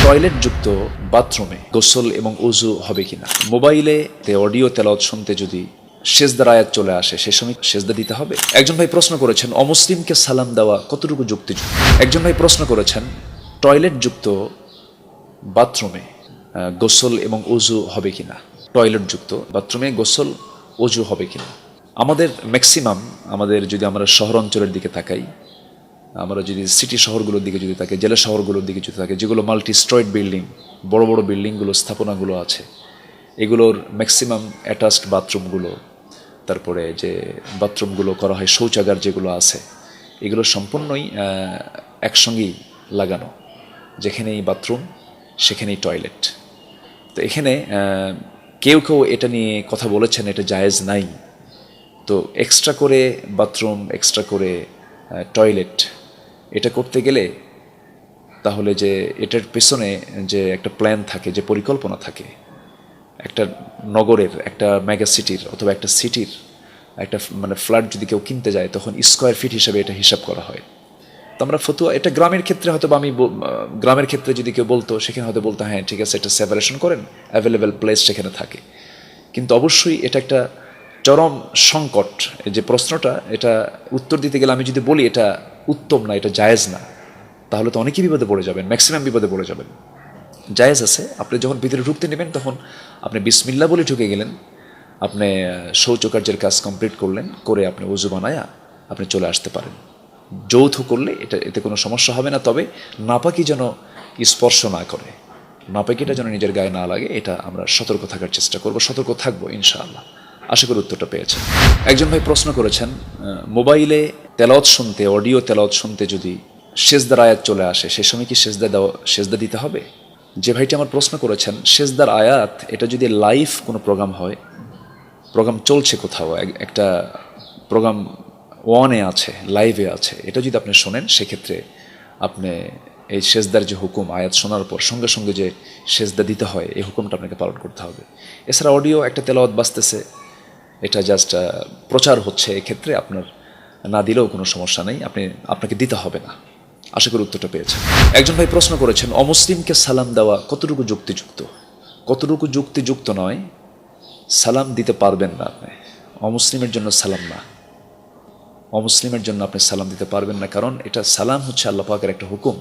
Toilet যুক্ত বাথরুমে গোসল এবং ওযু হবে কিনা। মোবাইলে অডিও তেলাওয়াত শুনতে যদি সেজদার আয়াত চলে আসে সে সময় সেজদা দিতে হবে। একজন ভাই প্রশ্ন করেছেন অমুসলিমকে সালাম দেওয়া কতটুকু যুক্তিযুক্ত। একজন ভাই প্রশ্ন করেছেন টয়লেট যুক্ত বাথরুমে গোসল এবং ওযু হবে কিনা। টয়লেট যুক্ত বাথরুমে গোসল ওযু হবে কিনা। আমাদের ম্যাক্সিমাম যদি আমরা শহর অঞ্চলের দিকে তাকাই, আমরা যদি সিটি শহরগুলোর দিকে যদি তাকাই, জেলা শহরগুলোর দিকে যদি তাকাই, যেগুলো মাল্টি স্ট্রয়েড বিল্ডিং, বড় বড় বিল্ডিংগুলো স্থাপনাগুলো আছে, এগুলোর ম্যাক্সিমাম অ্যাটাচড বাথরুমগুলো, তারপরে যে বাথরুমগুলো করা হয় শৌচাগার যেগুলো আছে, এগুলো সম্পূর্ণই একসঙ্গেই লাগানো। যেখানেই বাথরুম সেখানেই টয়লেট। তো এখানে কেউ এটা নিয়ে কথা বলেছেন এটা জায়েজ নাই। তো এক্সট্রা করে বাথরুম, এক্সট্রা করে টয়লেট এটা করতে গেলে তাহলে যে এটার পেছনে যে একটা প্ল্যান থাকে, যে পরিকল্পনা থাকে, একটা নগরের, একটা মেগা সিটির অথবা একটা সিটির একটা ফ্ল্যাট যদি কেউ কিনতে যায় তখন স্কোয়ার ফিট হিসাবে এটা হিসাব করা হয়। তো আমরা ফতুয়া এটা গ্রামের ক্ষেত্রে হয়তো আমি গ্রামের ক্ষেত্রে যদি কেউ বলতো সেখানে হয়তো বলতো হ্যাঁ ঠিক আছে এটা সেপারেশন করেন, অ্যাভেলেবেল প্লেস সেখানে থাকে। কিন্তু অবশ্যই এটা একটা চরম সংকট। যে প্রশ্নটা এটা উত্তর দিতে গেলে আমি যদি বলি এটা উত্তম না, এটা জায়েজ না, তাহলে তো অনেকেই বিপদে পড়ে যাবেন, ম্যাক্সিমাম বিপদে পড়ে যাবেন। জায়েজ আছে, আপনি যখন ভিতরে ঢুকতে নেবেন তখন আপনি বিসমিল্লাহ বলে ঢুকে গেলেন, আপনি শৌচকার্যের কাজ কমপ্লিট করলেন, করে আপনি ওযু বানায়া আপনি চলে আসতে পারেন। যৌথ করলে এতে কোনো সমস্যা হবে না। তবে নাপাকি যেন স্পর্শ না করে, নাপাকিটা যেন নিজের গায়ে না লাগে, এটা আমরা সতর্ক থাকার চেষ্টা করব, সতর্ক থাকবো ইনশাআল্লাহ। আশা করি উত্তরটা পেয়েছেন। একজন ভাই প্রশ্ন করেছেন মোবাইলে তেলাওয়াত শুনতে, অডিও তেলাওয়াত শুনতে যদি সেজদার আয়াত চলে আসে সে সময় কি সেজদা দিতে হবে। যে ভাইটি আমার প্রশ্ন করেছেন সেজদার আয়াত, এটা যদি লাইভ কোনো প্রোগ্রাম হয়, প্রোগ্রাম চলছে কোথাও, একটা প্রোগ্রাম ওয়ানে আছে, লাইভে আছে, এটা যদি আপনি শোনেন সেক্ষেত্রে আপনি এই সেজদার যে হুকুম, আয়াত শোনার পর সঙ্গে সঙ্গে যে সেজদা দিতে হয় এই হুকুমটা আপনাকে পালন করতে হবে। এছাড়া অডিও একটা তেলাওয়াত বাজতেছে, এটা জাস্ট প্রচার হচ্ছে, এক্ষেত্রে আপনার না দিলেও কোনো সমস্যা নেই, আপনাকে দিতে হবে না। আশা করি উত্তরটা পেয়েছেন। একজন ভাই প্রশ্ন করেছেন অমুসলিমকে সালাম দেওয়া কতটুকু যুক্তিযুক্ত। কতটুকু যুক্তিযুক্ত নয়, সালাম দিতে পারবেন না আপনি, অমুসলিমের জন্য সালাম না, অমুসলিমের জন্য আপনি সালাম দিতে পারবেন না। কারণ এটা সালাম হচ্ছে আল্লাহ পাকের একটা হুকুম,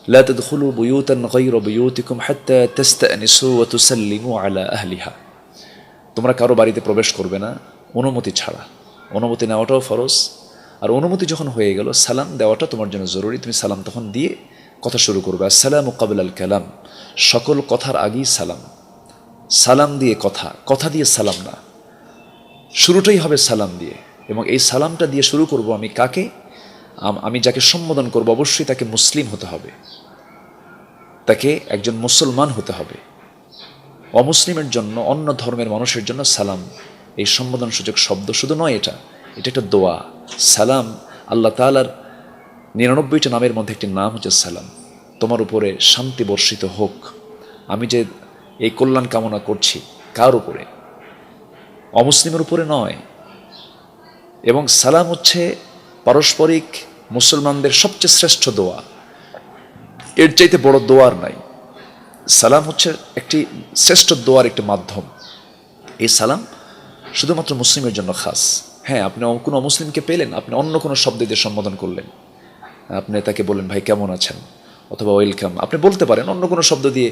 লা তাদখুলু বুয়ুতান গায়রা বুয়ুতিকুম হাত্তা তাস্তানিসু ওয়া তুসাল্লিমু আলা আহলিহা। তোমরা কারো বাড়িতে প্রবেশ করবে না অনুমতি ছাড়া। অনুমতি নেওয়াটাও ফরজ, আর অনুমতি যখন হয়ে গেল সালাম দেওয়াটা তোমার জন্য জরুরি। তুমি সালাম তখন দিয়ে কথা শুরু করবে। আসসালামু ক্বাবলা আল কালাম, সকল কথার আগেই সালাম। সালাম দিয়ে কথা দিয়ে সালাম না, শুরুটাই হবে সালাম দিয়ে। এবং এই সালামটা দিয়ে শুরু করব আমি কাকে, আমি যাকে সম্বোধন করব অবশ্যই তাকে মুসলিম হতে হবে, তাকে একজন মুসলমান হতে হবে। অমুসলিমের জন্য, অন্য ধর্মের মানুষের জন্য সালাম এই সম্বোধনসূচক শব্দ শুধু নয়, এটা একটা দোয়া। সালাম আল্লাহ তাআলার 99টা নামের মধ্যে একটি নাম হচ্ছে সালাম। তোমার উপরে শান্তি বর্ষিত হোক, আমি যে এই কল্যাণ কামনা করছি কার উপরে, অমুসলিমের উপরে নয়। এবং সালাম হচ্ছে পারস্পরিক মুসলমানদের সবচেয়ে শ্রেষ্ঠ দোয়া, এর চাইতে বড় দোয়ার নাই। সালাম হচ্ছে একটি শ্রেষ্ঠ দোয়ার একটি মাধ্যম। এই সালাম শুধুমাত্র মুসলিমের জন্য খাস। হ্যাঁ, আপনি কোনো অমুসলিমকে পেলেন, আপনি অন্য কোনো শব্দ দিয়ে সম্বোধন করলেন, আপনি তাকে বললেন ভাই কেমন আছেন অথবা ওয়েলকাম, আপনি বলতে পারেন, অন্য কোনো শব্দ দিয়ে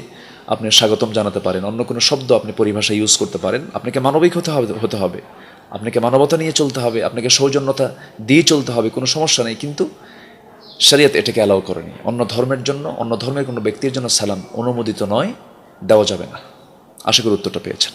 আপনি স্বাগতম জানাতে পারেন, অন্য কোনো শব্দ আপনি পরিভাষা ইউজ করতে পারেন। আপনাকে মানবিক হতে হবে, আপনাকে মানবতা নিয়ে চলতে হবে, আপনাকে সৌজন্যতা দিয়ে চলতে হবে, কোনো সমস্যা নেই। কিন্তু শরীয়ত এটাকে অ্যালাউ করেনি। অন্য ধর্মের জন্য, অন্য ধর্মের কোনো ব্যক্তির জন্য সালাম অনুমোদিত নয়, দেওয়া যাবে না। আশা করি উত্তরটা পেয়েছেন।